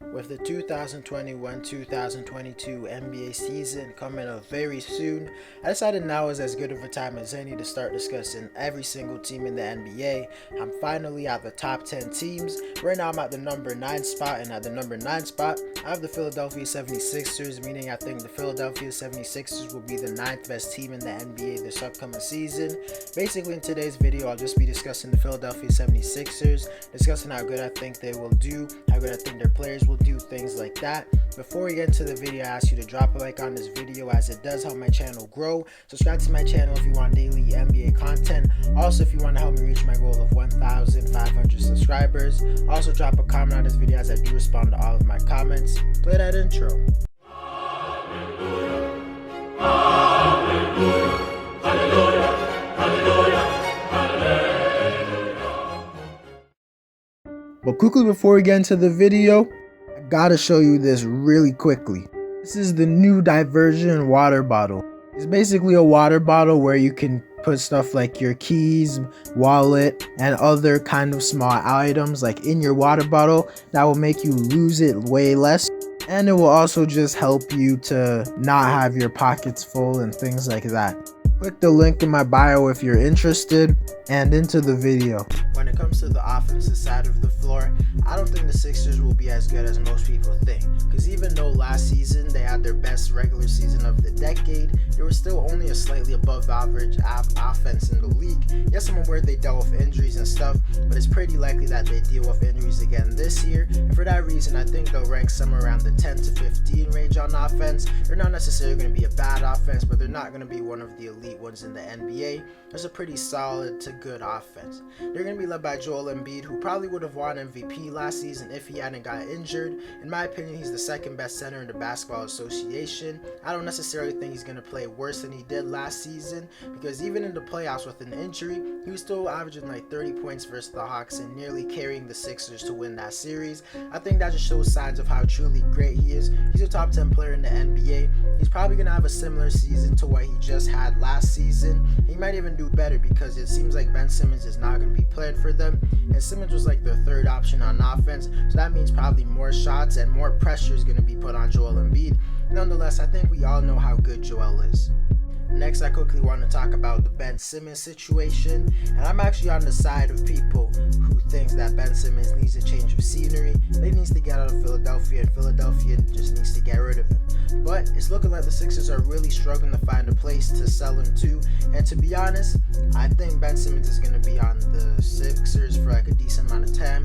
With the 2021-2022 NBA season coming up very soon, I decided now is as good of a time as any to start discussing every single team in the NBA. I'm finally at the top 10 teams. Right now I'm at the number 9 spot, and at the number 9 spot, I have the Philadelphia 76ers, meaning I think the Philadelphia 76ers will be the 9th best team in the NBA this upcoming season. Basically, in today's video, I'll just be discussing the Philadelphia 76ers, discussing how good I think they will do, how good I think their players will do, things like that. Before we get into the video, I ask you to drop a like on this video as it does help my channel grow. Subscribe to my channel if you want daily NBA content. Also, if you want to help me reach my goal of 1,500 subscribers. Also, drop a comment on this video as I do respond to all of my comments. Play that intro. Hallelujah, hallelujah, hallelujah, hallelujah, hallelujah. But quickly before we get into the video, I gotta show you this really quickly. This is the new Diversion water bottle. It's basically a water bottle where you can put stuff like your keys, wallet, and other kind of small items like in your water bottle that will make you lose it way less. And it will also just help you to not have your pockets full and things like that. Click the link in my bio if you're interested, and into the video. When it comes to the offensive side of the floor, I don't think the Sixers will be as good as most people think. Because even though last season they had their best regular season of the decade, they were still only a slightly above average offense in the league. Yes, I'm aware they dealt with injuries and stuff, but it's pretty likely that they deal with injuries again this year. And for that reason, I think they'll rank somewhere around the 10 to 15 range on offense. They're not necessarily going to be a bad offense, but they're not going to be one of the elite ones in the NBA. There's a pretty solid to good offense. They're going to be led by Joel Embiid, who probably would have won MVP last season if he hadn't got injured. In my opinion, he's the second best center in the Basketball Association. I don't necessarily think he's going to play worse than he did last season, because even in the playoffs with an injury, he was still averaging like 30 points versus the Hawks and nearly carrying the Sixers to win that series. I think that just shows signs of how truly great he is. He's a top 10 player in the NBA. He's probably going to have a similar season to what he just had last season. He might even do better because it seems like Ben Simmons is not going to be playing for them, and Simmons was like their third option on offense, so that means probably more shots and more pressure is going to be put on Joel Embiid. Nonetheless, I think we all know how good Joel is. Next, I quickly want to talk about the Ben Simmons situation, and I'm actually on the side of people who think that Ben Simmons needs a change of scenery. They needs to get out of Philadelphia, and Philadelphia just needs to get rid of him. But it's looking like the Sixers are really struggling to find a place to sell him to, and to be honest, I think Ben Simmons is going to be on the Sixers for like a decent amount of time.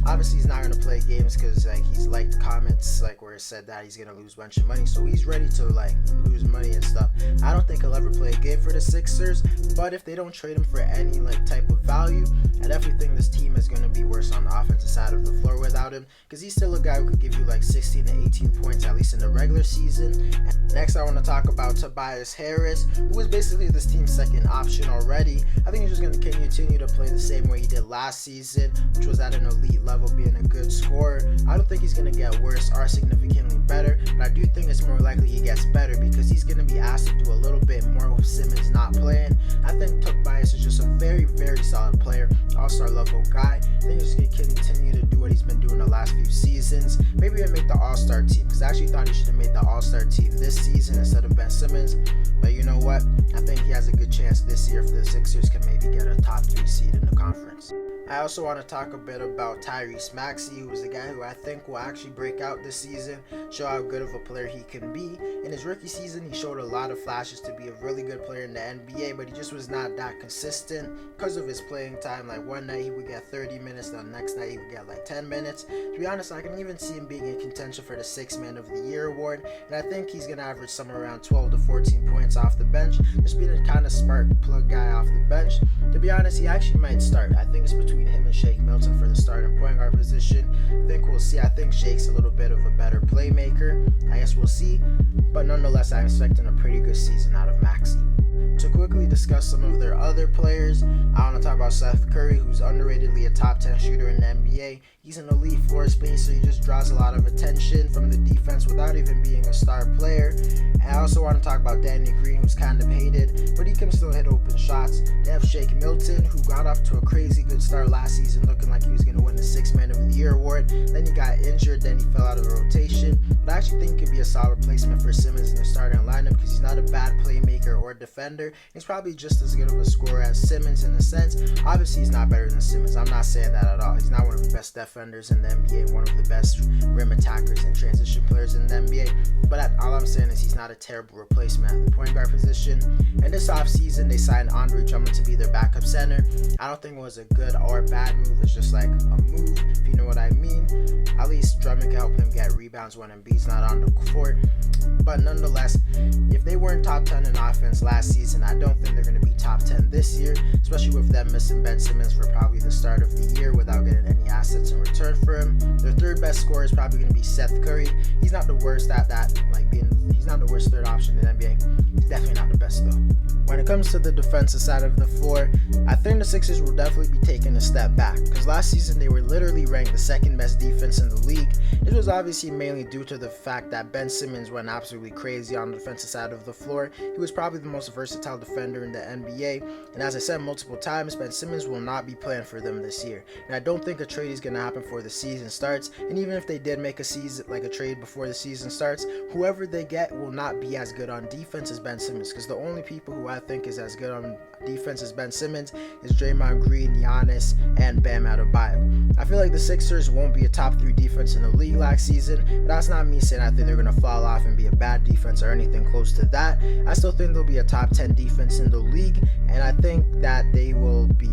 Obviously, he's not going to play games because like he's liked comments like where it said that he's going to lose a bunch of money, so he's ready to like lose money and stuff. I don't think he'll ever play a game for the Sixers, but if they don't trade him for any like type of value, I definitely think this team is going to be worse on the offensive side of the floor without him, because he's still a guy who could give you like 16 to 18 points at least in the regular season. And next, I want to talk about Tobias Harris, who is basically this team's second option already. I think he's just going to continue to play the same way he did last season, which was at an elite level, being a good scorer. I don't think he's going to get worse or significantly better, but I do think it's more likely he gets better because he's going to be asked to do a little bit more with Simmons not playing. I think Tobias is just a very, very solid player, all-star level guy. I think he's going to continue to do what he's been doing the last few seasons. Maybe even make the all-star team, because I actually thought he should have made the all-star team this season instead of Ben Simmons. But you know what? I think he has a good chance this year if the Sixers can maybe get a top 3 seed in the conference. I also want to talk a bit about Tyrese Maxey, who is a guy who I think will actually break out this season, show how good of a player he can be. In his rookie season, he showed a lot of flashes to be a really good player in the NBA, but he just was not that consistent because of his playing time. Like one night he would get 30 minutes, the next night he would get like 10 minutes. To be honest, I can even see him being in contention for the 6th Man of the Year award, and I think he's going to average somewhere around 12 to 14 points off the bench, just being a kind of spark plug guy off the bench. To be honest, he actually might start. I think it's between him and Shake Milton for the starting point guard position. I think we'll see. I think Shake's a little bit of a better playmaker. I guess we'll see. But nonetheless, I'm expecting a pretty good season out of Maxey. To quickly discuss some of their other players, I want to talk about Seth Curry, who's underratedly a top 10 shooter in the NBA. He's an elite floor spacer. He just draws a lot of attention from the defense without even being a star player. And I also want to talk about Danny Green, who's kind of hated, but he can still hit open shots. They have Shake Milton, who got off to a crazy good start last season, looking like he was going to win the 6th Man of the Year award. Then he got injured, then he fell out of I actually think he could be a solid replacement for Simmons in the starting lineup because he's not a bad playmaker or defender. He's probably just as good of a scorer as Simmons in a sense. Obviously, he's not better than Simmons. I'm not saying that at all. He's not one of the best defenders in the NBA, one of the best rim attackers and transition players in the NBA. But all I'm saying is he's not a terrible replacement at the point guard position. And this offseason, they signed Andre Drummond to be their backup center. I don't think it was a good or bad move. It's just like a move, if you know what I mean. At least Drummond can help him get rebounds when Embiid's not on the court. But nonetheless, if they weren't top 10 in offense last season, I don't think they're going to be top 10 this year, especially with them missing Ben Simmons for probably the start of the year without getting any assets in return for him. Their third best scorer is probably going to be Seth Curry. He's not the worst at that, he's not the worst third option in the NBA. He's definitely not the best though. When it comes to the defensive side of the floor, I think the Sixers will definitely be taking a step back because last season they were literally ranked the second best defense in the league. This was obviously mainly due to the fact that Ben Simmons went absolutely crazy on the defensive side of the floor. He was probably the most versatile defender in the NBA, and as I said multiple times, Ben Simmons will not be playing for them this year. And I don't think a trade is going to happen before the season starts, and even if they did make a trade before the season starts, whoever they get will not be as good on defense as Ben Simmons, because the only people who I think is as good on defense as Ben Simmons is Draymond Green, Giannis, and Bam Adebayo. I feel like the Sixers won't be a top 3 defense in the league last season, but that's not me saying I think they're going to fall off and be a bad defense or anything close to that. I still think they'll be a top 10 defense in the league, and I think that they will be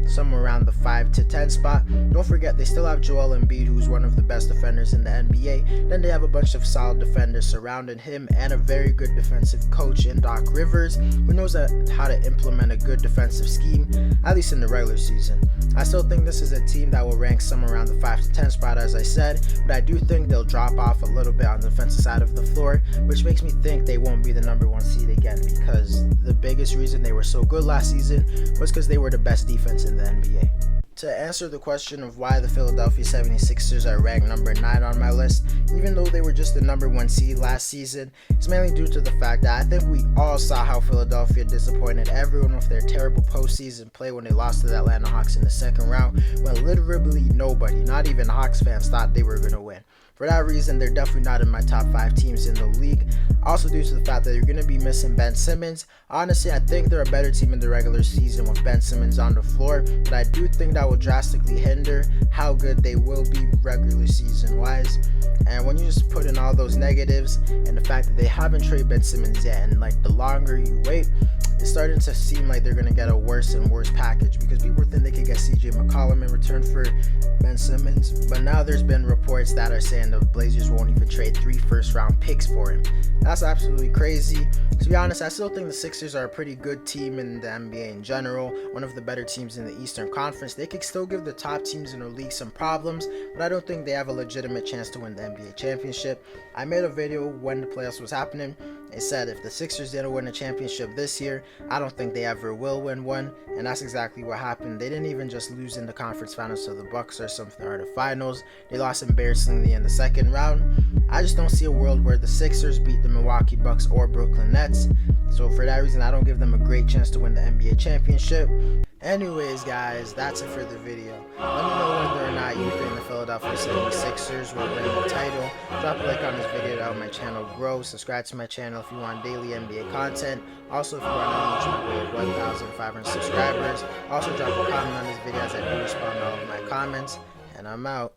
somewhere around the 5 to 10 spot. Don't forget, they still have Joel Embiid, who's one of the best defenders in the NBA. Then they have a bunch of solid defenders surrounding him and a very good defensive coach in Doc Rivers, who knows how to implement a good defensive scheme, at least in the regular season. I still think this is a team that will rank somewhere around the 5 to 10 spot, as I said, but I do think they'll drop off a little bit on the defensive side of the floor, which makes me think they won't be the number 1 seed again, because the biggest reason they were so good last season was because they were the best defense in the NBA. To answer the question of why the Philadelphia 76ers are ranked number 9 on my list, even though they were just the number 1 seed last season, it's mainly due to the fact that I think we all saw how Philadelphia disappointed everyone with their terrible postseason play when they lost to the Atlanta Hawks in the second round, when literally nobody, not even Hawks fans, thought they were going to win. For that reason, they're definitely not in my top 5 teams in the league. Also due to the fact that you're going to be missing Ben Simmons. Honestly, I think they're a better team in the regular season with Ben Simmons on the floor, but I do think that will drastically hinder how good they will be regular season wise. And when you just put in all those negatives and the fact that they haven't traded Ben Simmons yet, and like the longer you wait, it's starting to seem like they're going to get a worse and worse package, because people think they could get CJ McCollum in return for Ben Simmons, but now there's been reports that are saying the Blazers won't even trade 3 first-round picks for him. That's absolutely crazy. To be honest, I still think the Sixers are a pretty good team in the NBA in general, one of the better teams in the Eastern Conference. They could still give the top teams in the league some problems, but I don't think they have a legitimate chance to win the NBA championship. I made a video when the playoffs was happening. It said if the Sixers didn't win a championship this year, I don't think they ever will win one, and that's exactly what happened. They didn't even just lose in the conference finals to the Bucks or something, or the finals. They lost embarrassingly in the second round. I just don't see a world where the Sixers beat the Milwaukee Bucks or Brooklyn Nets, so for that reason I don't give them a great chance to win the NBA championship. Anyways guys, that's it for the video. Let me know whether or not you think the Philadelphia 76ers will win the title. Drop a like on this video to help my channel grow. Subscribe to my channel if you want daily NBA content. Also, if you want to reach my goal of 1,500 subscribers. Also drop a comment on this video as I do respond to all of my comments. And I'm out.